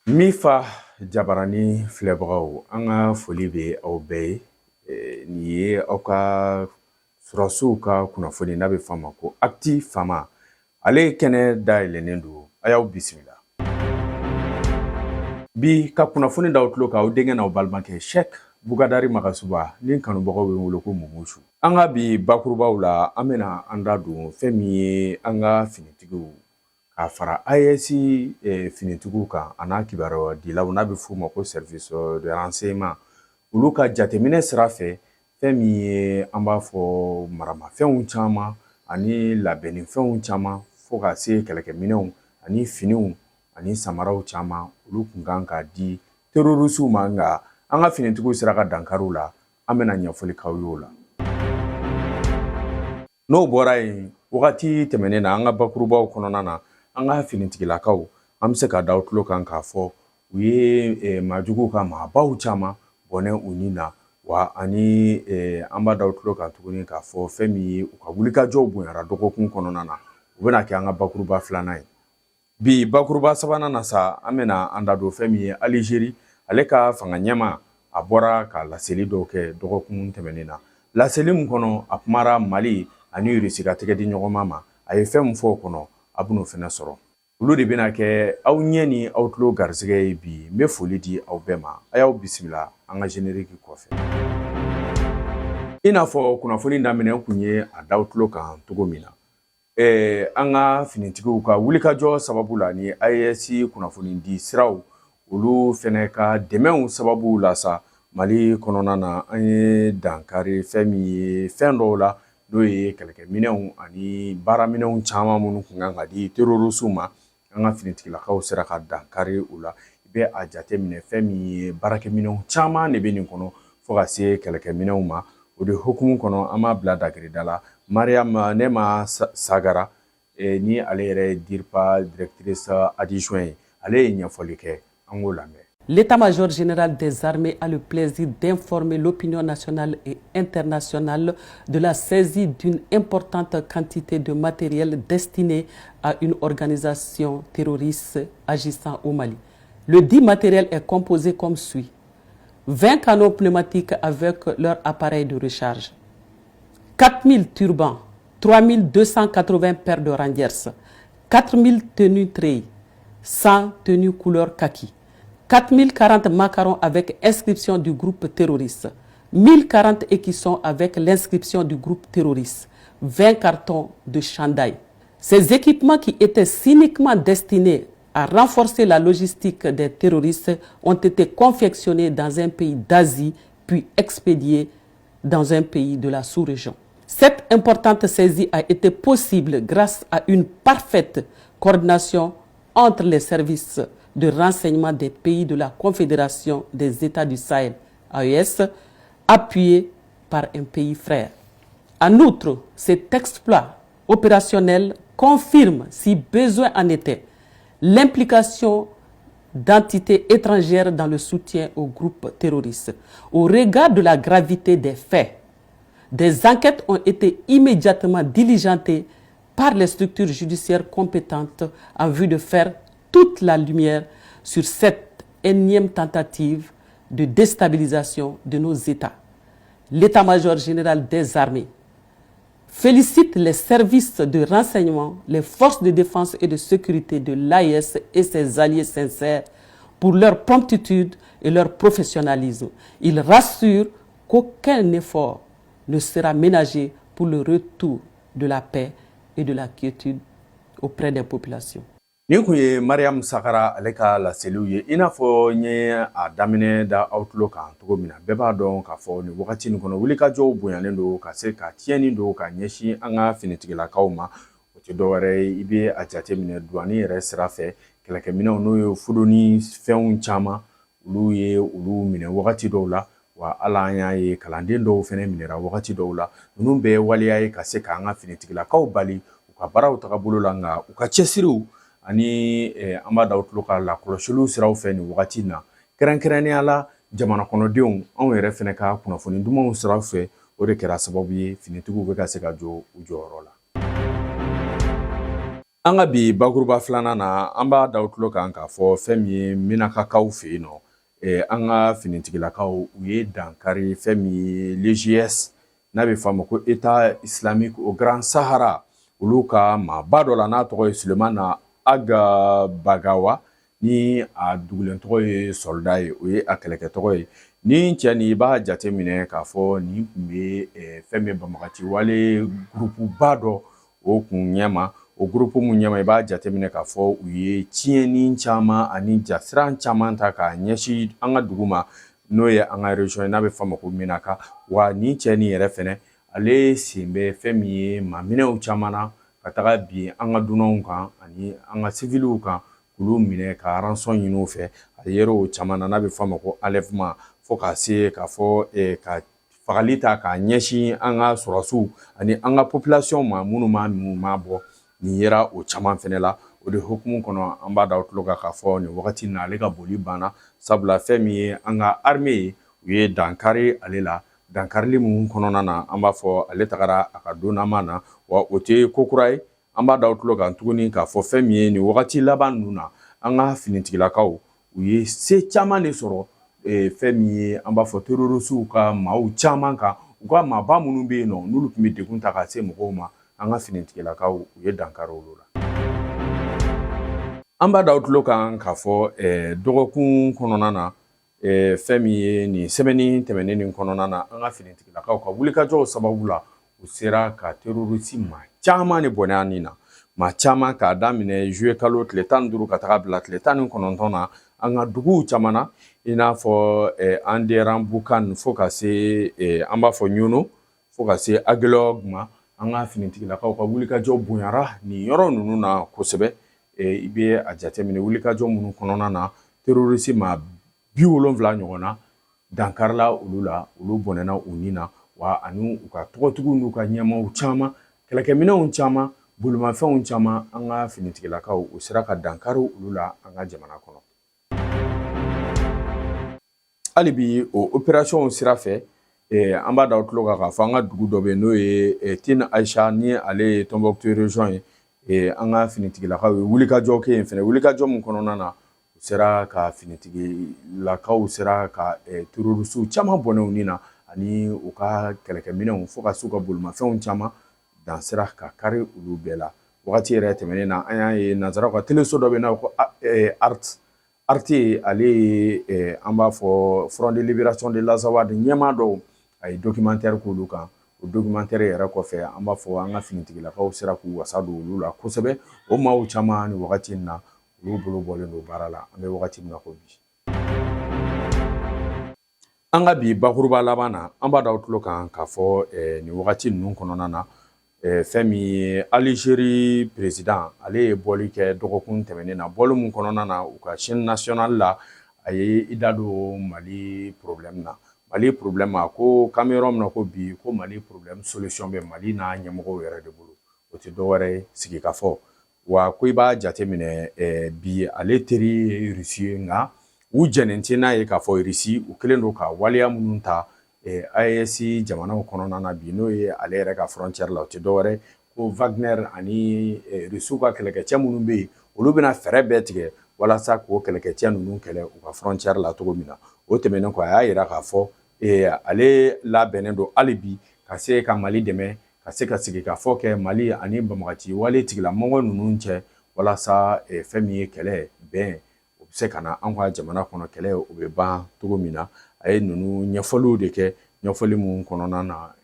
Mifa Jabarani filɛbagaw an ka foli bɛ aw bɛɛ ye nin ye aw ka sɔrɔsiw ka kunnafoni n'a bɛ f'a ma ko Actu Fama ale kɛnɛ dayɛlɛnnen don a y'aw bisimila bi ka kunnafoni d'aw tulo kan aw denkɛ n'aw balimakɛ Cheick Bukadari Magasuba ni kanubagaw bɛ wele ko Mumusu an ka bi bakurubaw la an bɛna an da don fɛn min ye an ka finitigiw a fara AES finitigiw kan a n'a kibaruya dilaw n'a bɛ f'u ma ko service de renseignement olu ka jateminɛ sira fɛ fɛn min ye an b'a fɔ maramafɛnw caman ani labɛnnifɛnw caman fo ka se kɛlɛkɛminɛnw ani finiw ani samaraw caman olu kun kan ka di terrorisiw ma nka an ka finitigiw sera ka dankariw la an bɛna ɲɛfɔli k'aw ye o la n'o bɔra yen wagati tɛmɛnen na an ka bakurubaw kɔnɔna na an ka finitigilakaw an bɛ se ka d'aw tulo kan k'a fɔ u ye maajuguw ka maabaw caman bɔnɛ u ni na wa ani an b'a d'aw tulo kan tuguni k'a fɔ fɛn min ye u ka wulikajɔw bonyara dɔgɔkun kɔnɔna na u bɛna kɛ an ka bakuruba filanan ye bi bakuruba sabanan na sa an bɛna an da don fɛn min ye Aligérie ale ka fanga ɲɛma a bɔra ka laseli dɔw kɛ dɔgɔkun tɛmɛnen na laseli min kɔnɔ a kumara Mali ani Russie ka tɛgɛ di ɲɔgɔnma ma a ye fɛn min fɔ o kɔnɔ a bɛn'o fɛnɛ sɔrɔ olu de bɛna kɛ aw ɲɛ ni aw tulo garisɛgɛ ye bi n bɛ foli di aw bɛɛ ma a y'aw bisimila an ka générique kɔfɛ i n'a fɔ kunnafoni daminɛ kun ye a d'aw tulo kan cogo min na an ka finitigiw ka wulikajɔ sababu la ni AES kunnafoni di siraw olu fɛnɛ ka dɛmɛw sababu la sa Mali kɔnɔna na an ye dankari fɛn min ye fɛn dɔw la n'o ye kɛlɛkɛminɛnw ani baaraminɛnw caman minnu kun kan ka di terrorisiw ma an ka finitigilakaw sera ka dankari u la i bɛ a jateminɛ fɛn min ye baarakɛminɛnw caman de bɛ nin kɔnɔ fo ka se kɛlɛkɛminɛnw ma o de hukumu kɔnɔ an b'a bila dagirida la Mariam Nema Sagara ni ale yɛrɛ ye DIRPA directrice adjoint ye ale ye ɲɛfɔli kɛ an k'o lamɛn. L'état-major général des armées a le plaisir d'informer l'opinion nationale et internationale de la saisie d'une importante quantité de matériel destiné à une organisation terroriste agissant au Mali. Le dit matériel est composé comme suit: 20 canons pneumatiques avec leur appareil de recharge, 4000 turbans, 3280 paires de rangers, 4000 tenues treilles, 100 tenues couleur kaki, 4040 macarons avec inscription du groupe terroriste, 1040 écussons avec l'inscription du groupe terroriste, 20 cartons de chandail. Ces équipements qui étaient cyniquement destinés à renforcer la logistique des terroristes ont été confectionnés dans un pays d'Asie puis expédiés dans un pays de la sous-région. Cette importante saisie a été possible grâce à une parfaite coordination entre les services de renseignement des pays de la Confédération des États du Sahel, AES, appuyés par un pays frère. En outre, cet exploit opérationnel confirme, si besoin en était, l'implication d'entités étrangères dans le soutien au groupe terroriste. Au regard de la gravité des faits, des enquêtes ont été immédiatement diligentées par les structures judiciaires compétentes en vue de faire toute la lumière sur cette énième tentative de déstabilisation de nos États. L'état-major général des armées félicite les services de renseignement, les forces de défense et de sécurité de l'AES et ses alliés sincères pour leur promptitude et leur professionnalisme. Il rassure qu'aucun effort ne sera ménagé pour le retour de la paix et de la quiétude auprès des populations. Nin kun ye Mariam Sagara ale ka laseliw ye i n'a fɔ n ye a daminɛ da aw tulo kan cogo min na bɛɛ b'a dɔn k'a fɔ nin wagati nin kɔnɔ wulikajɔw bonyalen don ka se ka tiɲɛni don ka ɲɛsin an ka finitigilakaw ma o tɛ dɔwɛrɛ ye i bɛ a jateminɛ douane yɛrɛ sira fɛ kɛlɛkɛminɛnw n'o ye fuduni fɛnw caman olu ye olu minɛ wagati dɔw la wa ala an y'a ye kalanden dɔw fɛnɛ minɛra wagati dɔw la ninnu bɛɛ ye waleya ye ka se k'an ka finitigilakaw bali u ka baaraw tagabolo la nka u ka cɛsiriw ani an b'a d'aw tulo ka lakɔlɔsiliw siraw fɛ nin wagati na kɛrɛnkɛrɛnnenya la jamana kɔnɔdenw anw yɛrɛ fɛnɛ ka kunnafoni dumanw siraw fɛ o de kɛra sababu ye finitigiw bɛ ka se ka jɔ u jɔyɔrɔ la An ka bi bakuruba filanan na an b'a da tulo kan k'a fɔ fɛn min ye minakakaw fɛ yen nɔ an ka finitigilakaw u ye dankari fɛn min ye l'EGS n'a bɛ f'a ma ko État islamique au Grand Sahara olu ka maaba dɔ la n'a tɔgɔ ye Sulemana Aga Bagawa ni a dugulen tɔgɔ ye soldat ye o ye a kɛlɛkɛ tɔgɔ ye ni cɛ nin i b'a jate minɛ k'a fɔ nin tun bɛ fɛn min banbagaci wale gurupuba dɔ o kun ɲɛma o groupe mun ɲɛma i b'a jateminɛ k'a fɔ u ye tiɲɛni caman ani jasiran caman ta k'a ɲɛsin an ka dugu ma n'o ye an ka région ye n'a bɛ f'a ma ko Menaka wa ni cɛ nin yɛrɛ fɛnɛ ale sen bɛ fɛn min ye maaminɛw caman na ka taga bin an ka dunanw kan ani an ka civiliw kan k'olu minɛ ka rançon ɲini u fɛ a yer'o caman na n'a bɛ f'a ma ko enlèvement fo k'a se k'a fɔ ka fagali ta k'a ɲɛsin an ka sɔrɔsiw ani an ka population ma minnu ma bɔ nin yera o caman fɛnɛ la o de hukumu kɔnɔ an b'a da tulo kan k'a fɔ nin wagati na ale ka boli banna sabula fɛn min ye an ka armée u ye dankari ale la dankarili mun kɔnɔna na an b'a fɔ ale tagara a ka donnama na wa o tɛ ko kura ye an b'a da tulo kan tuguni k'a fɔ fɛn min ye nin wagati laban ninnu na an ka finitigilakaw u ye se caman de sɔrɔ fɛn min ye an b'a fɔ terrorisiw ka maaw caman kan u ka maaba minnu bɛ yen nɔ n'olu tun bɛ degun ta ka se mɔgɔw ma an ka finitigilakaw u ye dankari olu la an b'a da tulo kan k'a fɔ dɔgɔkun kɔnɔna na fɛn min ye nin semaine tɛmɛnen nin kɔnɔna na an ka finitigilakaw ka wulikajɔw sababu la u sera ka terroriste maa caman de bɔnɛ an nin na maa caman k'a daminɛ juillet kalo tile 15 ka taga bila tile 19 na an ka duguw caman na i n'a fɔ Anderan Bukan fo ka se an b'a fɔ Ɲono fo ka se Aguelog ma an ka finitigilakaw ka wulikajɔ bonyara nin yɔrɔ ninnu na kosɛbɛ i bɛ a jateminɛ wulikajɔ minnu kɔnɔna na terroriste maa 70 ɲɔgɔn na dankarila olu la olu bɔnɛna u ni na wa ani u ka tɔgɔtigiw n'u ka ɲɛmaaw caman kɛlɛkɛminɛnw caman bolimafɛnw caman an ka finitigilakaw u sera ka dankari olu la an ka jamana kɔnɔ hali bi o opération sira fɛ an b'a da tulo kan k'a fɔ an ka dugu dɔ bɛ yen n'o ye Tin Aisha ni ale ye Tombouctou région ye an ka finitigilakaw ye wulikajɔ kɛ yen fɛnɛ wulikajɔ min kɔnɔna na u sera ka finitigilakaw sera ka terroriste caman bɔnɛ u ni na ani u ka kɛlɛkɛminɛnw fo ka s'u ka bolimafɛnw caman dan sera ka kari olu bɛɛ la wagati yɛrɛ tɛmɛnen na an y'a ye nanzaraw ka teleso dɔ bɛ yen n'a ko Arte ale ye an b'a fɔ Front de Libération de l'Azawad ɲɛmaa dɔw a ye documentaire k'olu kan o documentaire yɛrɛ kɔfɛ an b'a fɔ an ka finitigilakaw sera k'u wasa don olu la kosɛbɛ o maaw caman ni wagati in na olu bolo bɔlen don baara la an bɛ wagati min na ko bi an ka bi bakuruba laban na an b'a da tulo kan k'a fɔ nin wagati ninnu kɔnɔna na fɛn min ye Algérie président ale ye bɔli kɛ dɔgɔkun tɛmɛnen na bɔli mun kɔnɔna na u ka chaîne nationale la a ye i da don Mali problème na Mali problème a ko kan bɛ yɔrɔ min na ko bi ko Mali problème solution bɛ Mali n'a ɲɛmɔgɔw yɛrɛ de bolo o tɛ dɔwɛrɛ ye sigikafɔ wa ko i b'a jateminɛ bi ale teri ye Russie ye nka u jɛnnen tɛ n'a ye k'a fɔ Russie u kɛlen don ka waleya minnu ta AES jamanaw kɔnɔna na bi n'o ye ale yɛrɛ ka frontière la o tɛ dɔwɛrɛ ko Wagner ani Russiw ka kɛlɛkɛcɛ minnu bɛ yen olu bɛna fɛɛrɛ bɛɛ tigɛ walasa k'o kɛlɛkɛcɛ ninnu kɛlɛ u ka frontière la cogo min na o tɛmɛnen kɔ a y'a yira k'a fɔ ale labɛnnen don hali bi ka se ka Mali dɛmɛ ka se ka sigikafɔ kɛ Mali ani banbagaci wale tigilamɔgɔ ninnu cɛ walasa fɛn min ye kɛlɛ bɛn o bɛ se ka na an ka jamana kɔnɔ kɛlɛ o bɛ ban cogo min na a ye ninnu ɲɛfɔliw de kɛ ɲɛfɔli mun kɔnɔna na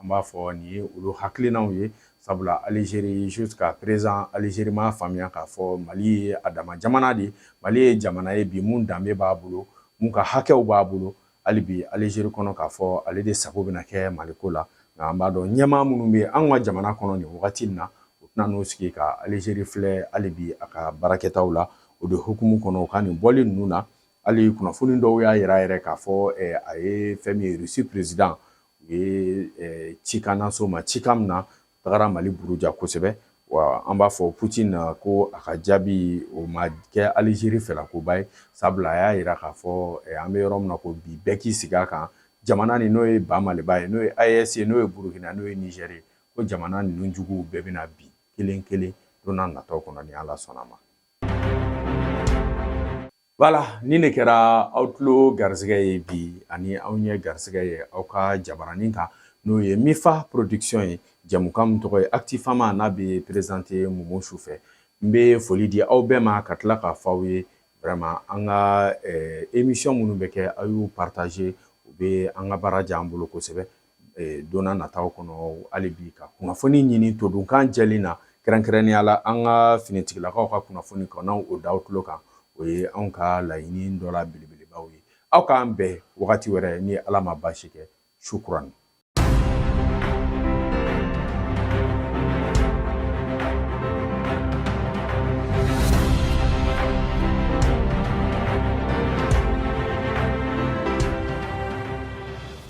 an b'a fɔ nin ye olu hakilinaw ye sabula Algérie jusqu'à présent Algérie m'a faamuya k'a fɔ Mali ye a dama jamana de Mali ye jamana ye bi mun danbe b'a bolo mun ka hakɛw b'a bolo hali bi Algérie kɔnɔ k'a fɔ ale de sago bɛna kɛ Maliko la nka an b'a dɔn ɲɛmaa minnu bɛ an ka jamana kɔnɔ nin wagati in na u tɛna n'o sigi ka Algérie filɛ hali bi a ka baarakɛtaw la o de hukumu kɔnɔ u ka nin bɔli ninnu na hali kunnafoni dɔw y'a yira yɛrɛ k'a fɔ a ye fɛn min ye Russie président u ye cikan lase o ma cikan min na tagara Mali buruja kosɛbɛ wa an b'a fɔ Poutine ko a ka jaabi o ma kɛ Algérie fɛlakoba ye sabula a y'a yira k'a fɔ an bɛ yɔrɔ min na ko bi bɛɛ k'i sigi a kan jamana nin n'o ye ba Maliba ye n'o ye AES ye n'o ye Burukina n'o ye Niger ye ko jamana ninnu juguw bɛɛ bɛna bi kelen kelen donna nataw kɔnɔ ni Ala sɔnna ma. Voilà, ni ne kɛra aw tulo garisɛgɛ ye bi ani aw ɲɛ garisɛgɛ ye aw ka jabaranin kan n'o ye Mifa production ye jɛmukan min tɔgɔ ye Actifama n'a bɛ présenté Mumu sufɛ. N bɛ foli di aw bɛɛ ma ka tila k'a fɔ aw ye vraiment an ka émission minnu bɛ kɛ aw y'u partager u bɛ an ka baara diya an bolo kosɛbɛ donna nataw kɔnɔ hali bi ka kunnafoni ɲini todunkan jɛlen na kɛrɛnkɛrɛnnenya la an ka finitigilakaw ka kunnafoni kan n'o da aw tulo kan o ye anw ka laɲini dɔ la belebelebaw ye aw k'an bɛn wagati wɛrɛ ni Ala ma baasi kɛ shukran.